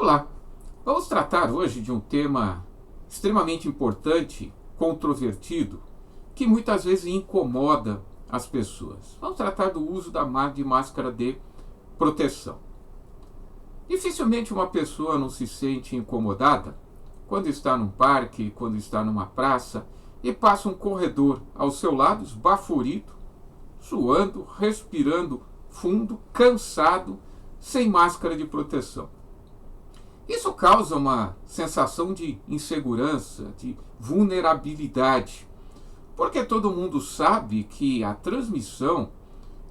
Olá, vamos tratar hoje de um tema extremamente importante, controvertido, que muitas vezes incomoda as pessoas. Vamos tratar do uso de máscara de proteção. Dificilmente uma pessoa não se sente incomodada quando está num parque, quando está numa praça e passa um corredor ao seu lado, esbaforido, suando, respirando fundo, cansado, sem máscara de proteção. Isso causa uma sensação de insegurança, de vulnerabilidade, porque todo mundo sabe que a transmissão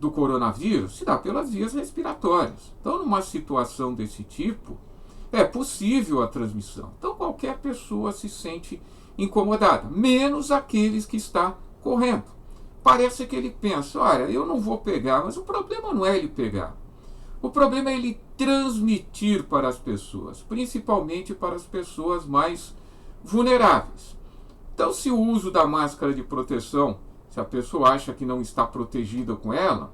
do coronavírus se dá pelas vias respiratórias. Então, numa situação desse tipo, é possível a transmissão. Então, qualquer pessoa se sente incomodada, menos aqueles que estão correndo. Parece que ele pensa, olha, eu não vou pegar, mas o problema não é ele pegar. O problema é ele transmitir para as pessoas, principalmente para as pessoas mais vulneráveis. Então, se o uso da máscara de proteção, se a pessoa acha que não está protegida com ela,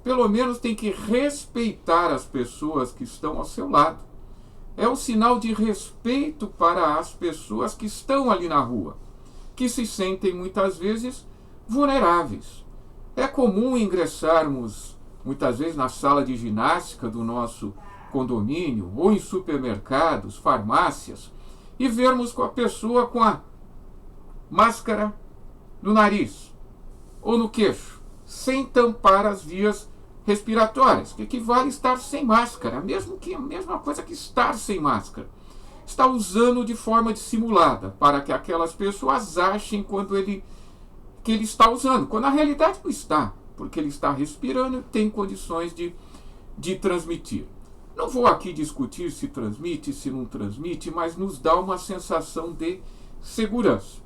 pelo menos tem que respeitar as pessoas que estão ao seu lado. É um sinal de respeito para as pessoas que estão ali na rua, que se sentem muitas vezes vulneráveis. É comum ingressarmos muitas vezes na sala de ginástica do nosso condomínio, ou em supermercados, farmácias, e vermos a pessoa com a máscara no nariz ou no queixo, sem tampar as vias respiratórias, que equivale a estar sem máscara, mesmo que a mesma coisa que estar sem máscara. Está usando de forma dissimulada, para que aquelas pessoas achem que ele está usando, quando na realidade não está, porque ele está respirando e tem condições de transmitir. Não vou aqui discutir se transmite, se não transmite, mas nos dá uma sensação de segurança.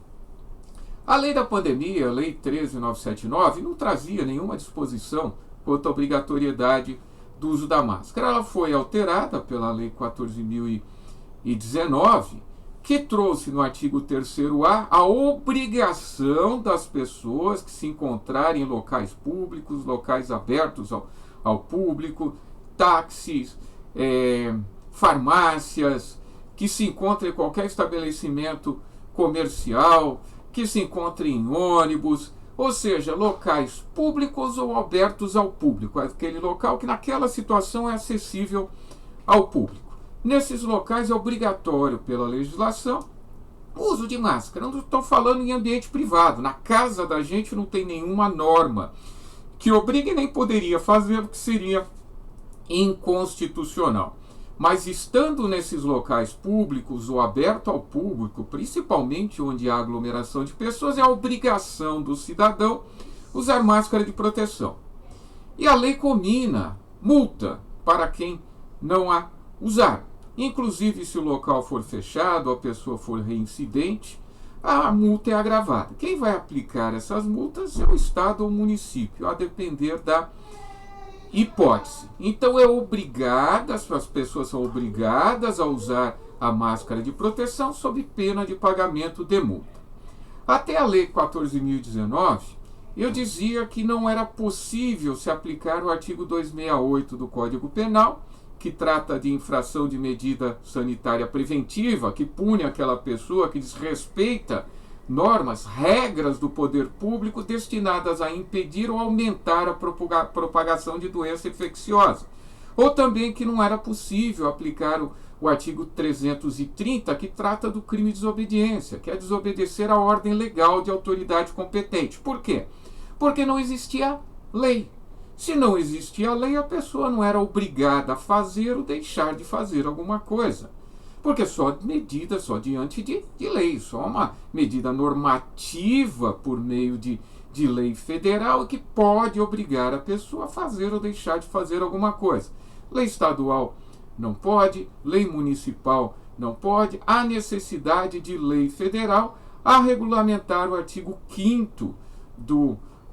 A lei da pandemia, a lei 13.979, não trazia nenhuma disposição quanto à obrigatoriedade do uso da máscara. Ela foi alterada pela lei 14.019, que trouxe no artigo 3º a obrigação das pessoas que se encontrarem em locais públicos, locais abertos ao público, táxis, farmácias, que se encontrem em qualquer estabelecimento comercial, que se encontrem em ônibus, ou seja, locais públicos ou abertos ao público, aquele local que naquela situação é acessível ao público. Nesses locais é obrigatório pela legislação o uso de máscara. Não estou falando em ambiente privado. Na casa da gente não tem nenhuma norma que obrigue, nem poderia fazer, porque seria inconstitucional. Mas estando nesses locais públicos ou aberto ao público, principalmente onde há aglomeração de pessoas, é a obrigação do cidadão usar máscara de proteção. E a lei comina multa para quem não a usar. Inclusive, se o local for fechado, a pessoa for reincidente, a multa é agravada. Quem vai aplicar essas multas é o Estado ou o município, a depender da hipótese. Então, as pessoas são obrigadas a usar a máscara de proteção sob pena de pagamento de multa. Até a lei 14.019, eu dizia que não era possível se aplicar o artigo 268 do Código Penal, que trata de infração de medida sanitária preventiva, que pune aquela pessoa que desrespeita normas, regras do poder público destinadas a impedir ou aumentar a propagação de doença infecciosa. Ou também que não era possível aplicar o artigo 330, que trata do crime de desobediência, que é desobedecer à ordem legal de autoridade competente. Por quê? Porque não existia lei. Se não existia lei, a pessoa não era obrigada a fazer ou deixar de fazer alguma coisa. Porque só medida, só diante de lei, só uma medida normativa por meio de lei federal que pode obrigar a pessoa a fazer ou deixar de fazer alguma coisa. Lei estadual não pode, lei municipal não pode, há necessidade de lei federal a regulamentar o artigo 5º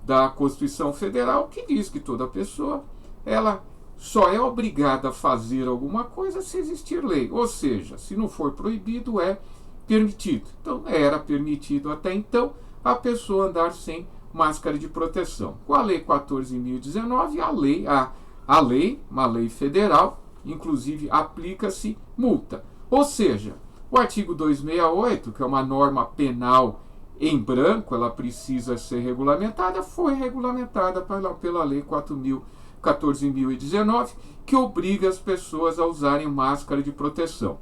da Constituição Federal, que diz que toda pessoa ela só é obrigada a fazer alguma coisa se existir lei. Ou seja, se não for proibido, é permitido. Então, era permitido até então a pessoa andar sem máscara de proteção. Com a Lei 14.019, uma lei federal, inclusive, aplica-se multa. Ou seja, o artigo 268, que é uma norma penal em branco, ela precisa ser regulamentada, foi regulamentada pela Lei 14.019, que obriga as pessoas a usarem máscara de proteção.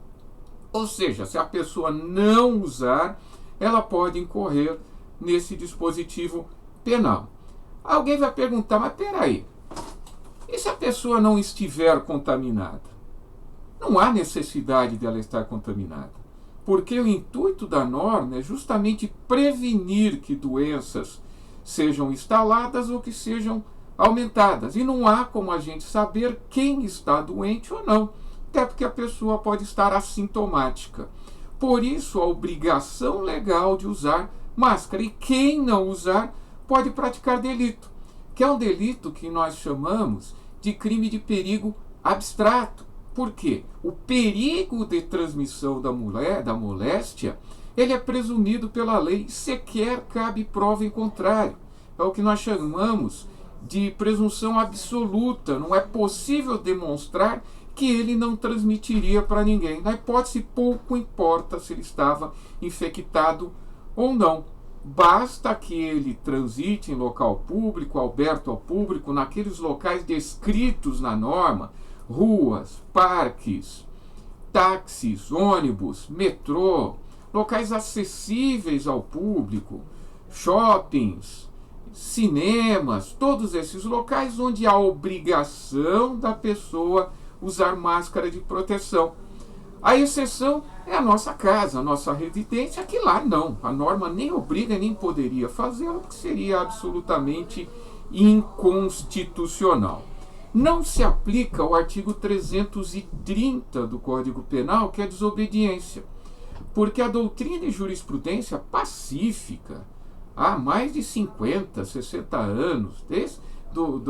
Ou seja, se a pessoa não usar, ela pode incorrer nesse dispositivo penal. Alguém vai perguntar, mas peraí, e se a pessoa não estiver contaminada? Não há necessidade dela estar contaminada, porque o intuito da norma é justamente prevenir que doenças sejam instaladas ou que sejam aumentadas. E não há como a gente saber quem está doente ou não, até porque a pessoa pode estar assintomática. Por isso, a obrigação legal de usar máscara. E quem não usar pode praticar delito, que é um delito que nós chamamos de crime de perigo abstrato. Por quê? O perigo de transmissão da moléstia, ele é presumido pela lei, sequer cabe prova em contrário. É o que nós chamamos de presunção absoluta. Não é possível demonstrar que ele não transmitiria para ninguém. Na hipótese, pouco importa se ele estava infectado ou não. Basta que ele transite em local público, aberto ao público, naqueles locais descritos na norma, ruas, parques, táxis, ônibus, metrô, locais acessíveis ao público, shoppings, cinemas, todos esses locais onde há obrigação da pessoa usar máscara de proteção. A exceção é a nossa casa, a nossa residência, que lá não. A norma nem obriga, nem poderia fazê-lo, que seria absolutamente inconstitucional. Não se aplica o artigo 330 do Código Penal, que é a desobediência, porque a doutrina e jurisprudência pacífica, há mais de 50, 60 anos, desde do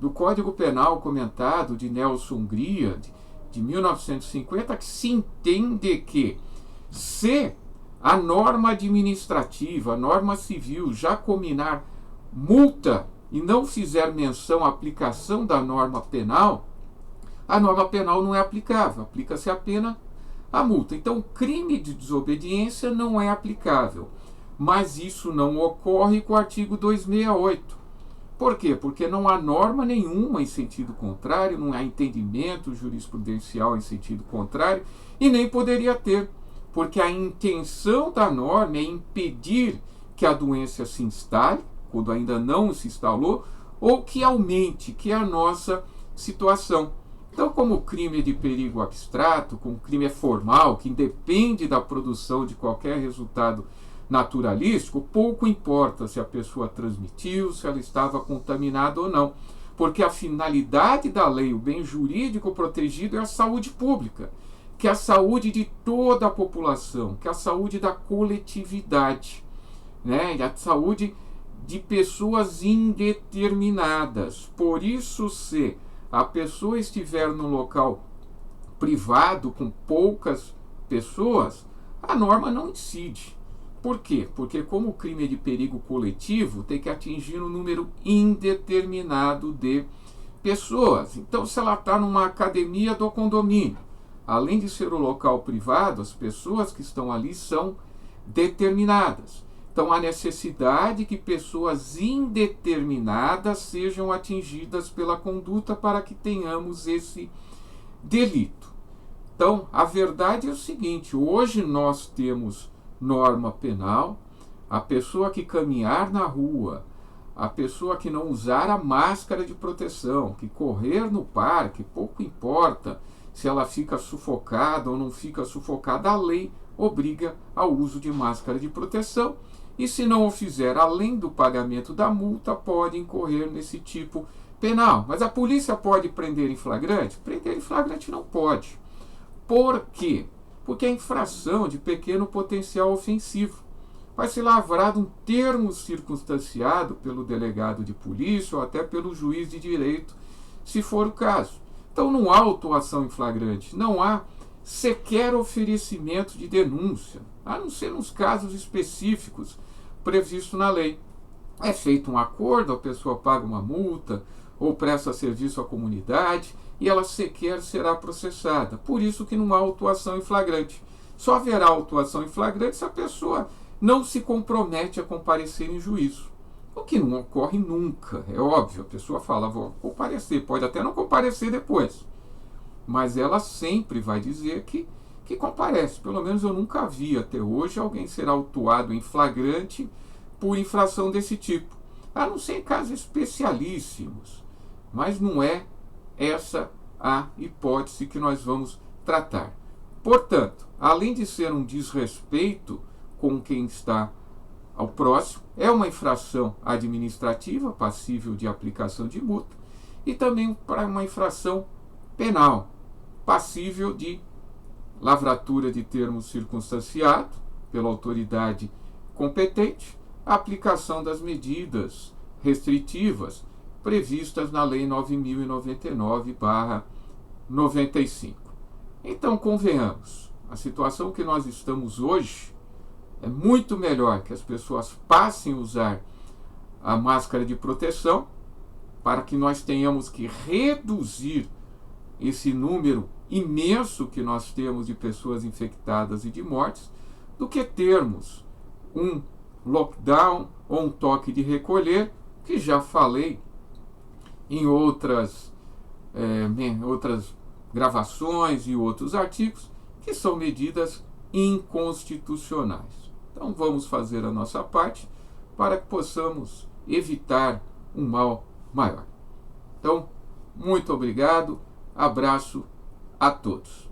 Código Penal comentado de Nelson Hungria, de 1950, que se entende que se a norma administrativa, a norma civil já combinar multa e não fizer menção à aplicação da norma penal, a norma penal não é aplicável, aplica-se apenas a multa. Então, o crime de desobediência não é aplicável, mas isso não ocorre com o artigo 268. Por quê? Porque não há norma nenhuma em sentido contrário, não há entendimento jurisprudencial em sentido contrário, e nem poderia ter, porque a intenção da norma é impedir que a doença se instale, quando ainda não se instalou, ou que aumente, que é a nossa situação. Então, como o crime é de perigo abstrato, como o crime é formal, que independe da produção de qualquer resultado naturalístico, pouco importa se a pessoa transmitiu, se ela estava contaminada ou não, porque a finalidade da lei, o bem jurídico protegido, é a saúde pública, que é a saúde de toda a população, que é a saúde da coletividade, né? E a saúde de pessoas indeterminadas. Por isso, se a pessoa estiver num local privado com poucas pessoas, a norma não incide. Por quê? Porque como o crime é de perigo coletivo, tem que atingir um número indeterminado de pessoas. Então, se ela está numa academia do condomínio, além de ser um local privado, as pessoas que estão ali são determinadas. Então, há necessidade que pessoas indeterminadas sejam atingidas pela conduta para que tenhamos esse delito. Então, a verdade é o seguinte: hoje nós temos norma penal, a pessoa que caminhar na rua, a pessoa que não usar a máscara de proteção, que correr no parque, pouco importa se ela fica sufocada ou não fica sufocada, a lei obriga ao uso de máscara de proteção, e se não o fizer, além do pagamento da multa, pode incorrer nesse tipo penal. Mas a polícia pode prender em flagrante? Prender em flagrante não pode. Por quê? Porque é infração de pequeno potencial ofensivo. Vai ser lavrado um termo circunstanciado pelo delegado de polícia ou até pelo juiz de direito, se for o caso. Então não há autuação em flagrante, não há sequer oferecimento de denúncia, a não ser nos casos específicos previstos na lei. É feito um acordo, a pessoa paga uma multa ou presta serviço à comunidade, e ela sequer será processada. Por isso que não há autuação em flagrante. Só haverá autuação em flagrante se a pessoa não se compromete a comparecer em juízo. O que não ocorre nunca, é óbvio. A pessoa fala, vou comparecer, pode até não comparecer depois, mas ela sempre vai dizer que comparece. Pelo menos eu nunca vi até hoje alguém ser autuado em flagrante por infração desse tipo. A não ser em casos especialíssimos. Mas não é essa a hipótese que nós vamos tratar. Portanto, além de ser um desrespeito com quem está ao próximo, é uma infração administrativa passível de aplicação de multa e também para uma infração penal passível de lavratura de termo circunstanciado pela autoridade competente, a aplicação das medidas restritivas previstas na Lei 9.099/95. Então, convenhamos, a situação que nós estamos hoje é muito melhor que as pessoas passem a usar a máscara de proteção para que nós tenhamos que reduzir esse número imenso que nós temos de pessoas infectadas e de mortes, do que termos um lockdown ou um toque de recolher, que já falei em outras gravações e outros artigos, que são medidas inconstitucionais. Então vamos fazer a nossa parte para que possamos evitar um mal maior. Então, muito obrigado, abraço a todos.